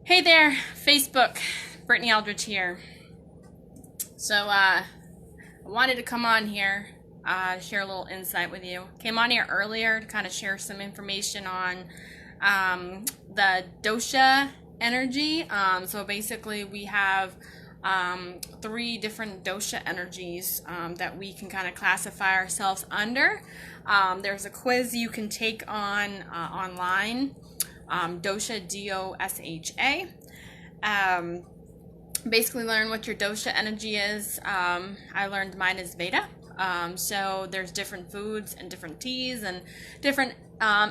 Hey there, Facebook. Brittany Eldridge here. I wanted to come on here to share a little insight with you. Came on here earlier to kind of share some information on the dosha energy. So basically, we have three different dosha energies that we can kind of classify ourselves under. There's a quiz you can take on online. Dosha, D-O-S-H-A. Basically learn what your dosha energy is. I learned mine is Veda. So there's different foods and different teas and different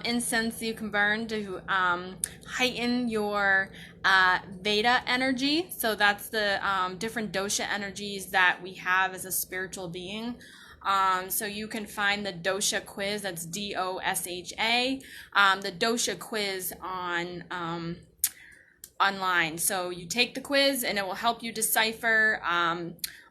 incense you can burn to heighten your Veda energy. So that's the different dosha energies that we have as a spiritual being. So you can find the dosha quiz, that's D-O-S-H-A, the dosha quiz on online. So you take the quiz and it will help you decipher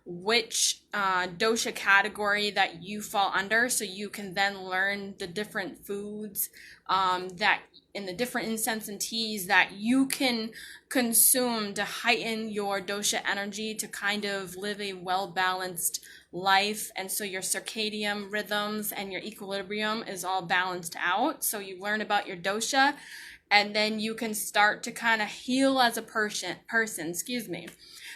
which dosha category that you fall under, so you can then learn the different foods that in the different incense and teas that you can consume to heighten your dosha energy to kind of live a well-balanced life. And so your circadian rhythms and your equilibrium is all balanced out. So you learn about your dosha, and then you can start to kind of heal as a person.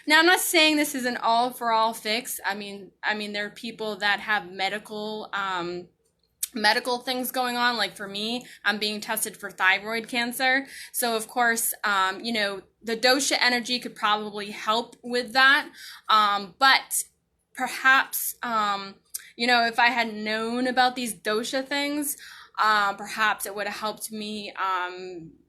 Now, I'm not saying this is an all-for-all fix. I mean, there are people that have medical things going on. Like for me, I'm being tested for thyroid cancer. So of course, the dosha energy could probably help with that. But perhaps, if I had known about these dosha things, perhaps it would have helped me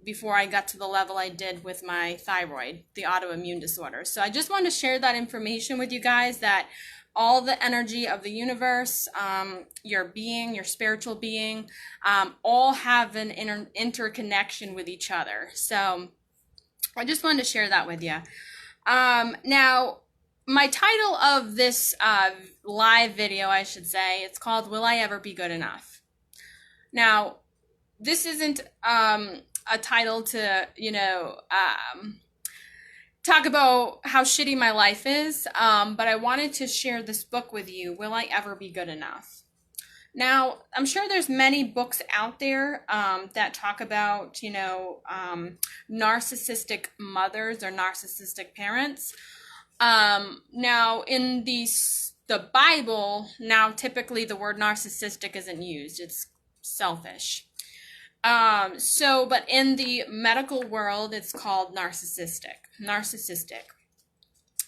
before I got to the level I did with my thyroid, the autoimmune disorder. So I just wanted to share that information with you guys, that all the energy of the universe, your being, your spiritual being, all have an interconnection with each other. So I just wanted to share that with you. Now, my title of this live video, I should say, it's called Will I Ever Be Good Enough? Now, this isn't a title to, talk about how shitty my life is, but I wanted to share this book with you, Will I Ever Be Good Enough? Now, I'm sure there's many books out there that talk about, narcissistic mothers or narcissistic parents. Now, in the Bible, now typically the word narcissistic isn't used. It's selfish. But in the medical world, it's called narcissistic.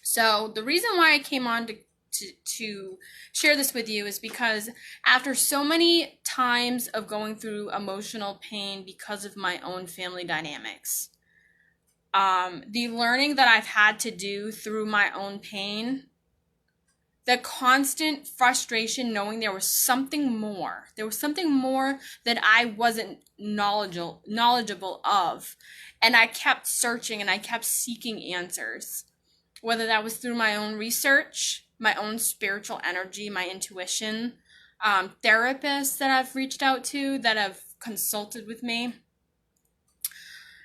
So the reason why I came on to share this with you is because after so many times of going through emotional pain because of my own family dynamics, the learning that I've had to do through my own pain, the constant frustration knowing there was something more that I wasn't knowledgeable of, and I kept searching and I kept seeking answers, whether that was through my own research, my own spiritual energy, my intuition, therapists that I've reached out to that have consulted with me.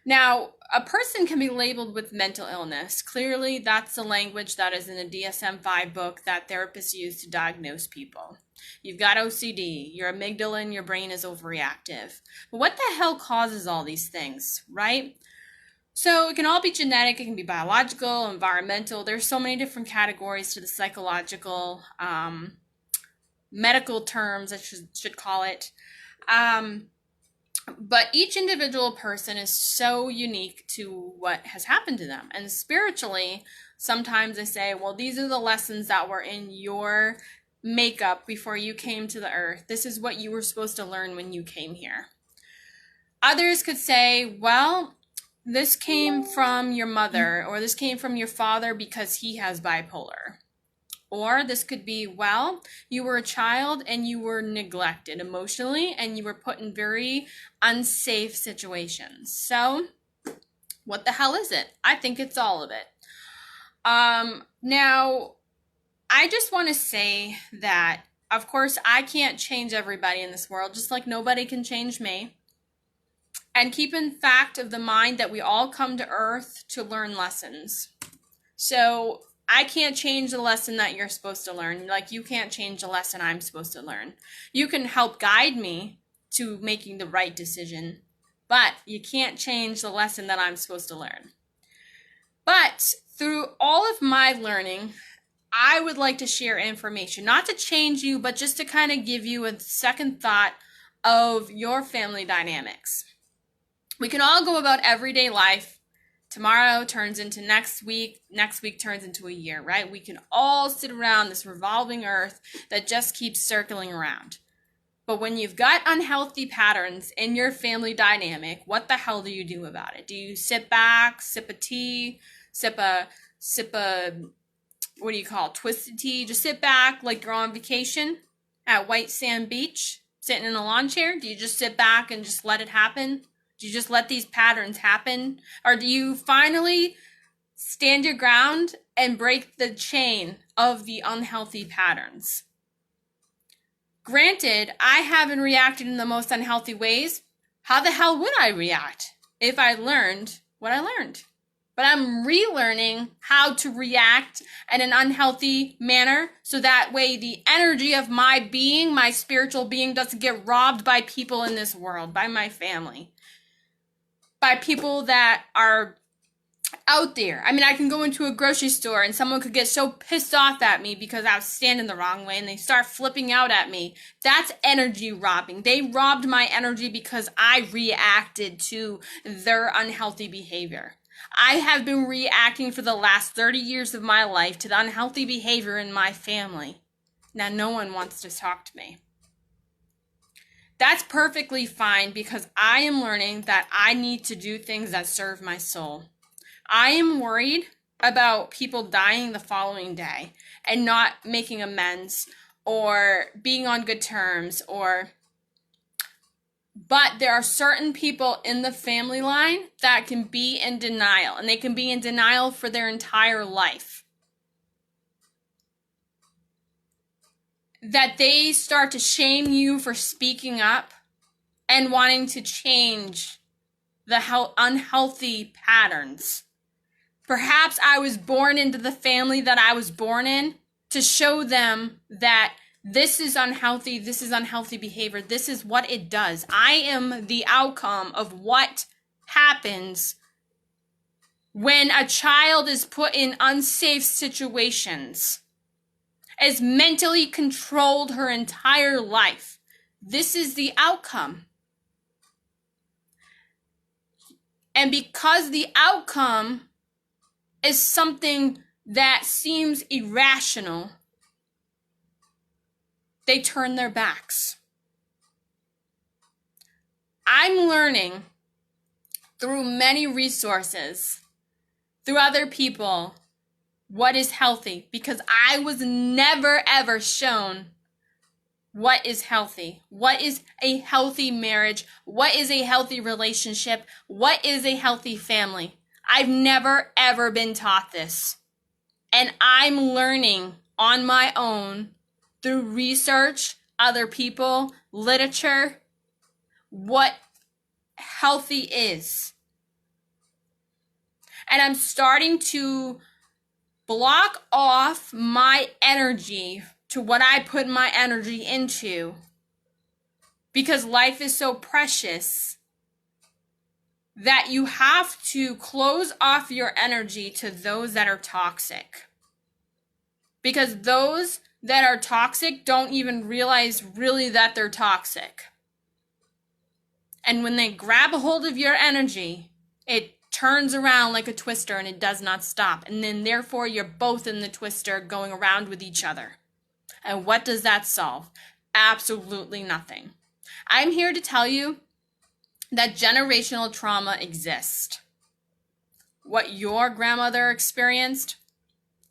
Now, a person can be labeled with mental illness. Clearly, that's the language that is in the DSM-5 book that therapists use to diagnose people. You've got OCD, your amygdala in your brain is overreactive. But what the hell causes all these things, right? So it can all be genetic, it can be biological, environmental. There's so many different categories to the psychological, medical terms, I should call it. But each individual person is so unique to what has happened to them. And spiritually, sometimes they say, well, these are the lessons that were in your makeup before you came to the earth. This is what you were supposed to learn when you came here. Others could say, well, this came from your mother, or this came from your father because he has bipolar. Or this could be, well, you were a child and you were neglected emotionally and you were put in very unsafe situations. So what the hell is it? I think it's all of it. Now, I just want to say that, of course, I can't change everybody in this world, just like nobody can change me. And keep in fact of the mind that we all come to earth to learn lessons. So I can't change the lesson that you're supposed to learn. Like you can't change the lesson I'm supposed to learn. You can help guide me to making the right decision, but you can't change the lesson that I'm supposed to learn. But through all of my learning, I would like to share information, not to change you, but just to kind of give you a second thought of your family dynamics. We can all go about everyday life. Tomorrow turns into next week turns into a year, right? We can all sit around this revolving earth that just keeps circling around. But when you've got unhealthy patterns in your family dynamic, what the hell do you do about it? Do you sit back, sip a tea, sip a what do you call it, twisted tea? Just sit back like you're on vacation at White Sand Beach, sitting in a lawn chair? Do you just sit back and just let it happen? Do you just let these patterns happen? Or do you finally stand your ground and break the chain of the unhealthy patterns? Granted, I haven't reacted in the most unhealthy ways. How the hell would I react if I learned what I learned? But I'm relearning how to react in an unhealthy manner so that way the energy of my being, my spiritual being, doesn't get robbed by people in this world, by my family, by people that are out there. I mean, I can go into a grocery store and someone could get so pissed off at me because I was standing the wrong way and they start flipping out at me. That's energy robbing. They robbed my energy because I reacted to their unhealthy behavior. I have been reacting for the last 30 years of my life to the unhealthy behavior in my family. Now, no one wants to talk to me. That's perfectly fine because I am learning that I need to do things that serve my soul. I am worried about people dying the following day and not making amends or being on good terms but there are certain people in the family line that can be in denial, and they can be in denial for their entire life. That they start to shame you for speaking up and wanting to change the unhealthy patterns. Perhaps I was born into the family that I was born in to show them that this is unhealthy behavior. This is what it does. I am the outcome of what happens when a child is put in unsafe situations, is mentally controlled her entire life. This is the outcome. And because the outcome is something that seems irrational, they turn their backs. I'm learning through many resources, through other people, what is healthy, because I was never ever shown what is healthy. What is a healthy marriage? What is a healthy relationship? What is a healthy family? I've never ever been taught this. And I'm learning on my own through research, other people, literature, what healthy is. And I'm starting to block off my energy to what I put my energy into, because life is so precious that you have to close off your energy to those that are toxic. Because those that are toxic don't even realize really that they're toxic. And when they grab a hold of your energy, it turns around like a twister and it does not stop. And then therefore you're both in the twister going around with each other. And what does that solve? Absolutely nothing. I'm here to tell you that generational trauma exists. What your grandmother experienced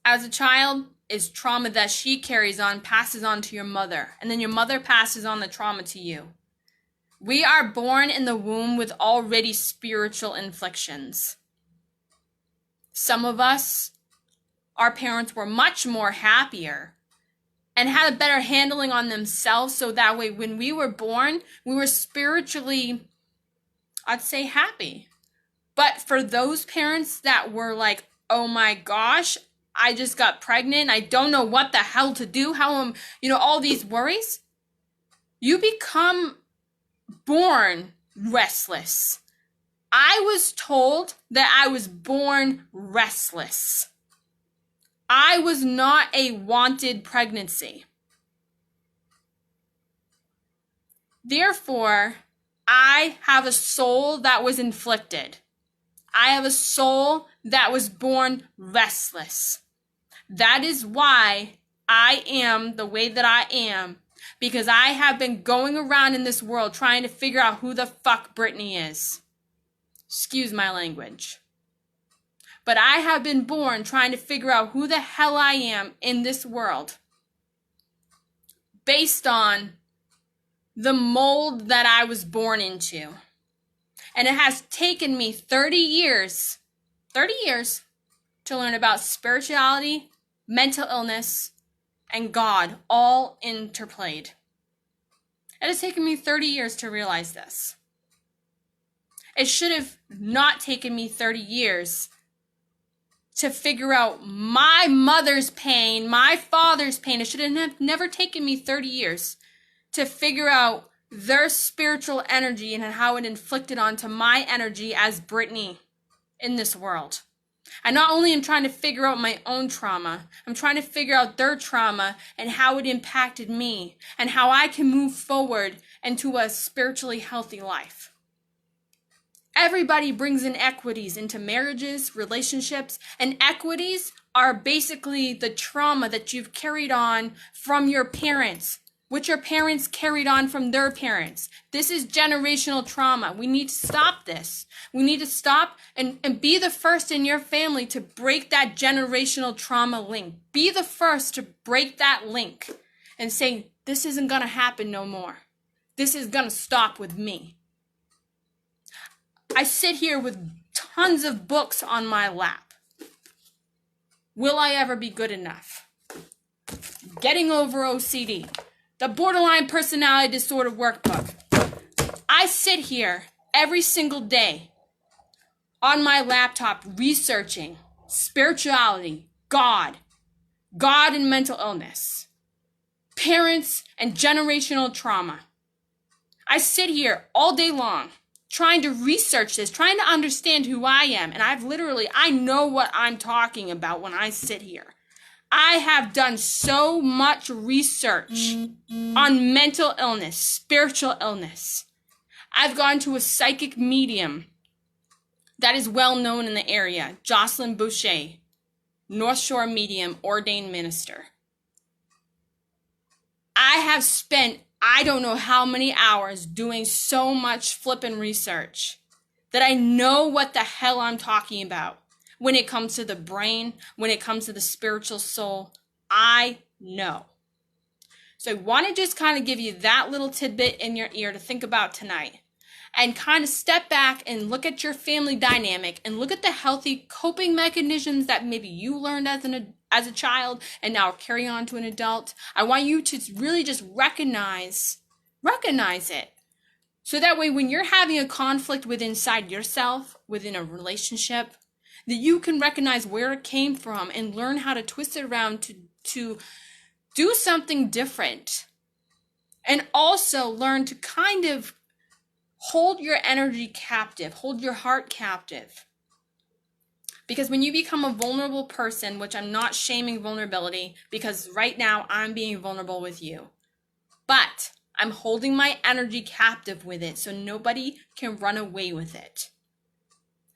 as a child is trauma that she carries on, passes on to your mother, and then your mother passes on the trauma to you. We are born in the womb with already spiritual inflictions. Some of us, our parents were much more happier and had a better handling on themselves, so that way when we were born, we were spiritually I'd say happy. But for those parents that were like, oh my gosh, I just got pregnant, I don't know what the hell to do, how am, all these worries, you become born restless. I was told that I was born restless. I was not a wanted pregnancy. Therefore, I have a soul that was inflicted. I have a soul that was born restless. That is why I am the way that I am, because I have been going around in this world trying to figure out who the fuck Brittany is. Excuse my language. But I have been born trying to figure out who the hell I am in this world based on the mold that I was born into. And it has taken me 30 years to learn about spirituality, mental illness, and God all interplayed. It has taken me 30 years to realize this. It should have not taken me 30 years to figure out my mother's pain, my father's pain. It should have never taken me 30 years to figure out their spiritual energy and how it inflicted onto my energy as Brittany in this world. I not only am trying to figure out my own trauma, I'm trying to figure out their trauma and how it impacted me and how I can move forward into a spiritually healthy life. Everybody brings inequities into marriages, relationships, and equities are basically the trauma that you've carried on from your parents, which your parents carried on from their parents. This is generational trauma. We need to stop this. We need to stop and be the first in your family to break that generational trauma link. Be the first to break that link and say, this isn't going to happen no more. This is going to stop with me. I sit here with tons of books on my lap. Will I ever be good enough? Getting over OCD. The Borderline Personality Disorder Workbook. I sit here every single day on my laptop researching spirituality, God and mental illness, parents and generational trauma. I sit here all day long trying to research this, trying to understand who I am. And I know what I'm talking about when I sit here. I have done so much research on mental illness, spiritual illness. I've gone to a psychic medium that is well known in the area, Jocelyn Boucher, North Shore medium, ordained minister. I have spent I don't know how many hours doing so much flippin' research that I know what the hell I'm talking about. When it comes to the brain, when it comes to the spiritual soul, I know. So I want to just kind of give you that little tidbit in your ear to think about tonight. And kind of step back and look at your family dynamic and look at the healthy coping mechanisms that maybe you learned as a child and now carry on to an adult. I want you to really just recognize it. So that way when you're having a conflict inside yourself, within a relationship, that you can recognize where it came from and learn how to twist it around to do something different. And also learn to kind of hold your energy captive, hold your heart captive. Because when you become a vulnerable person, which I'm not shaming vulnerability, because right now I'm being vulnerable with you, but I'm holding my energy captive with it so nobody can run away with it.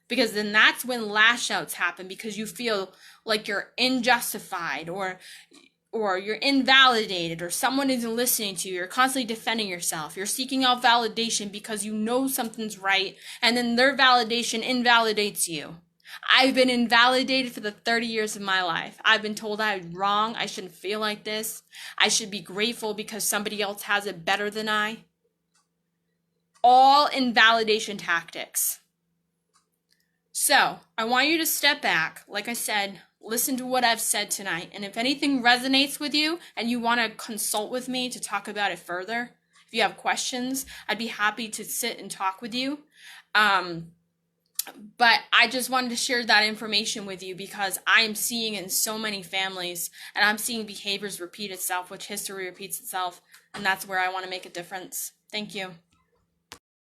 Because then that's when lash outs happen, because you feel like you're unjustified or you're invalidated, or someone isn't listening to you. You're constantly defending yourself. You're seeking out validation because you know something's right, and then their validation invalidates you. I've been invalidated for the 30 years of my life. I've been told I'm wrong. I shouldn't feel like this. I should be grateful because somebody else has it better than I. All invalidation tactics. So I want you to step back. Like I said, listen to what I've said tonight. And if anything resonates with you and you want to consult with me to talk about it further, If you have questions, I'd be happy to sit and talk with you. Um, but I just wanted to share that information with you because I am seeing it in so many families, and I'm seeing behaviors repeat itself, which history repeats itself, and that's where I want to make a difference. Thank you.